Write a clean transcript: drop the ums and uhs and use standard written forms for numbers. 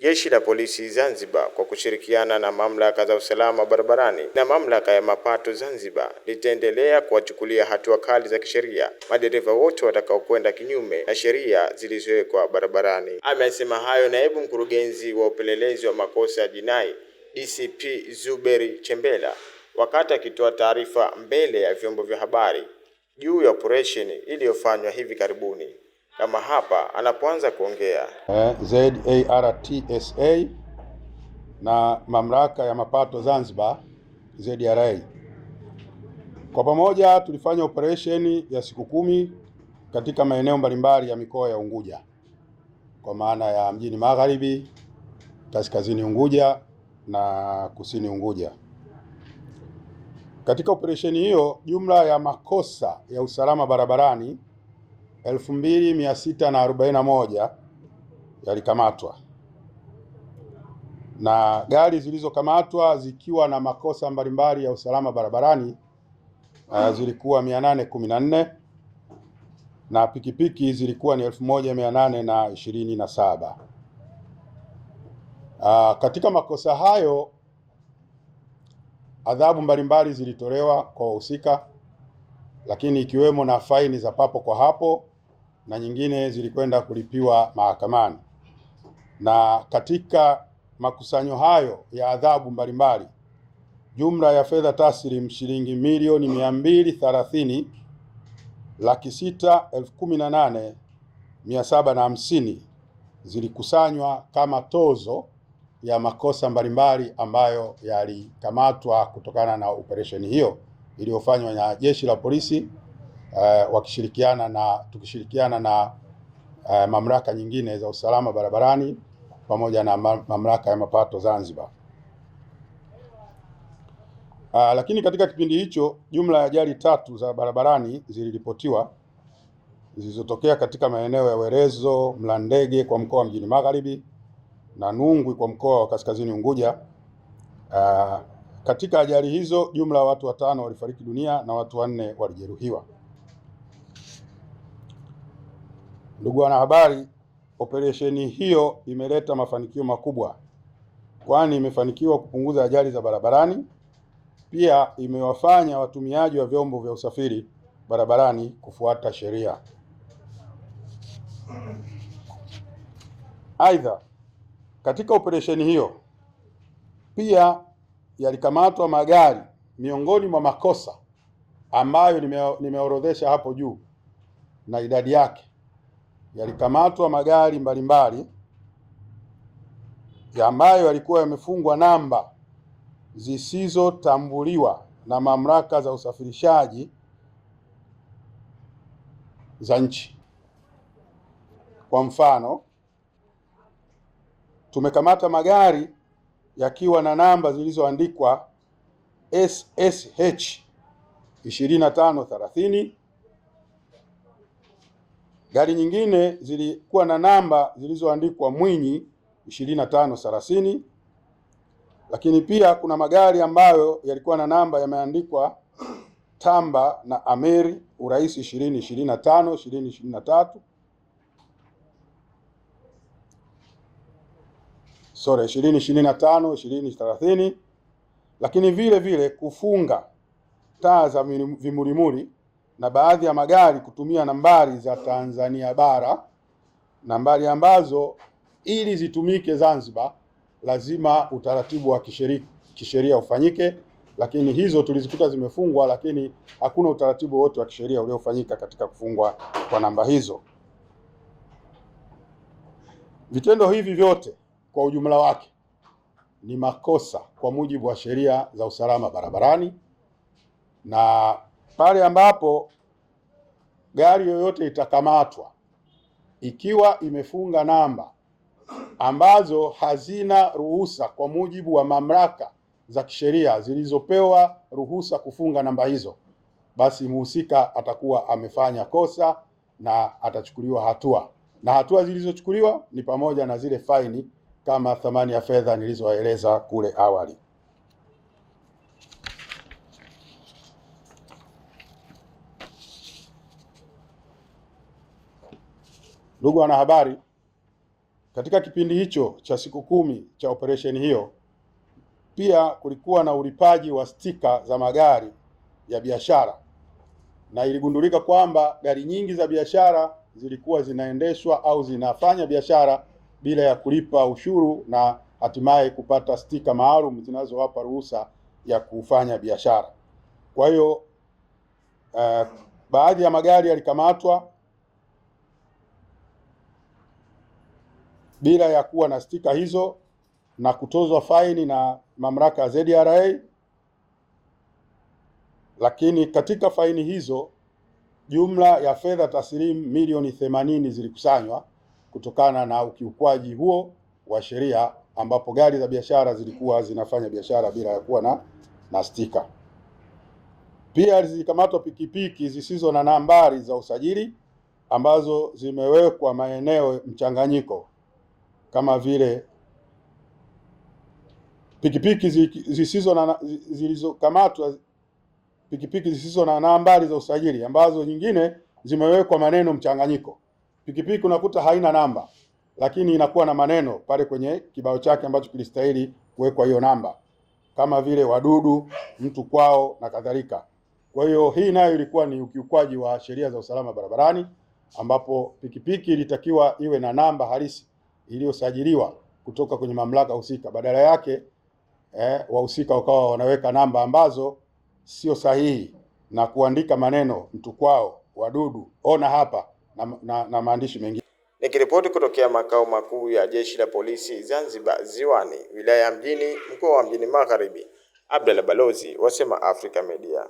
Jeshi la Polisi Zanzibar kwa kushirikiana na mamlaka za usalama barabarani na mamlaka ya mapato Zanzibar litaendelea kuwachukulia hatua kali za kisheria madereva wote watakaokwenda kinyume na sheria zilizowekwa barabarani. Amesema hayo naibu mkurugenzi wa upelelezi wa makosa ya jinai DCP Zuberi Chembela wakati akitoa taarifa mbele ya vyombo vya habari juu ya operesheni iliyofanywa hivi karibuni. Kama hapa anapoanza kuongea. ZARTSA na mamlaka ya mapato Zanzibar ZRA kwa pamoja tulifanya operesheni ya siku 10 katika maeneo mbalimbali ya mikoa ya Unguja, kwa maana ya mjini Magharibi, Kaskazini Unguja na Kusini Unguja. Katika operesheni hiyo jumla ya makosa ya usalama barabarani 2641 yalikamatwa, na gari zilizokamatwa zikiwa na makosa mbalimbali ya usalama barabarani zilikuwa 814 na pikipiki zilikuwa ni 1827. Katika makosa hayo adhabu mbalimbali zilitolewa kwa wahusika, lakini ikiwemo na faini za papo kwa hapo na nyingine zilikwenda kulipiwa mahakamani. Na katika makusanyo hayo ya adhabu mbalimbali jumla ya fedha taslim shilingi milioni 230,618,750 zilikusanywa kama tozo ya makosa mbalimbali ambayo yalikamatwa kutokana na operesheni hiyo iliyofanywa na Jeshi la Polisi tukishirikiana na mamlaka nyingine za usalama barabarani pamoja na mamlaka ya mapato Zanzibar. Lakini katika kipindi hicho jumla ya ajali 3 za barabarani ziliripotiwa zilizotokea katika maeneo ya Werezo, Mlandege kwa mkoa wa Mjini Magharibi na Nungwi kwa mkoa wa Kaskazini Unguja. Katika ajali hizo jumla ya watu 5 walifariki dunia na watu 4 walijeruhiwa. Ndugu wanahabari, operesheni hiyo imeleta mafanikio makubwa, kwani imefanikiwa kupunguza ajali za barabarani. Pia imewafanya watumiaji wa vyombo vya usafiri barabarani kufuata sheria. Aidha, katika operesheni hiyo pia yalikamatwa magari miongoni mwa makosa ambayo nimeorodhesha hapo juu na idadi yake. Yalikamatwa magari mbalimbali ambayo yalikuwa yamefungwa namba zisizotambuliwa na mamlaka za usafirishaji za nchi. Kwa mfano, tumekamata magari yakiwa na namba zilizoandikwa SSH 2530. Gari nyingine zilikuwa na namba zilizoandikwa Mwinyi 2530. Lakini pia kuna magari ambayo yalikuwa na namba yameandikwa Tamba na Ameri Urais 2025 2023. 2025 2030. Lakini vile vile kufunga taa za vimulimuli na baadhi ya magari kutumia nambari za Tanzania bara, nambari ambazo ili zitumike Zanzibar lazima utaratibu wa kisheria ufanyike, lakini hizo tulizikuta zimefungwa, lakini hakuna utaratibu wote wa kisheria uliofanyika katika kufungwa kwa namba hizo. Vitendo hivi vyote kwa ujumla wake ni makosa kwa mujibu wa sheria za usalama barabarani, na pale ambapo gari yoyote itakamatwa ikiwa imefunga namba ambazo hazina ruhusa kwa mujibu wa mamlaka za kisheria zilizopewa ruhusa kufunga namba hizo, basi mhusika atakuwa amefanya kosa na atachukuliwa hatua. Na hatua zilizochukuliwa ni pamoja na zile faini kama thamani ya fedha nilizoeleza kule awali. Ndugu wanahabari, Katika kipindi hicho cha siku 10 cha operesheni hiyo, pia kulikuwa na ulipaji wa stika za magari ya biashara, na iligundulika kwamba gari nyingi za biashara zilikuwa zinaendeshwa au zinafanya biashara bila ya kulipa ushuru na hatimaye kupata stika maalum zinazowapa ruhusa ya kufanya biashara. Kwa hiyo baadhi ya magari yalikamatwa bila ya kuwa na stika hizo na kutozwa faini na mamlaka ya ZRA. Lakini katika faini hizo jumla ya fedha taslimu milioni 80 zilikusanywa kutokana na ukiukwaji huo wa sheria, ambapo gari za biashara zilikuwa zinafanya biashara bila ya kuwa na stika. Pia zilikamatwa pikipiki zisizo na nambari za usajili ambazo zimewekwa maeneo mchanganyiko, kama vile pikipiki zilizokamatwa pikipiki zisizo na nambari za usajili ambazo nyingine zimewekwa maneno mchanganyiko. Pikipiki unakuta haina namba, lakini inakuwa na maneno pale kwenye kibao chake ambacho kilistahili kuwekwa hiyo namba, kama vile wadudu, mtu kwao na kadhalika. Kwa hiyo hii nayo ilikuwa ni ukiukwaji wa sheria za usalama barabarani, ambapo pikipiki ilitakiwa iwe na namba halisi iliyosajiliwa kutoka kwenye mamlaka husika. Badala yake wahusika wakawa wanaweka namba ambazo sio sahihi na kuandika maneno mtu kwao, wadudu, ona hapa na maandishi mengine. Nikiripoti kutokea makao makuu ya Jeshi la Polisi Zanzibar Ziwani, wilaya ya Mjini, mkoa wa Mjini Magharibi, Abdalla Balozi wa Sema Africa Media.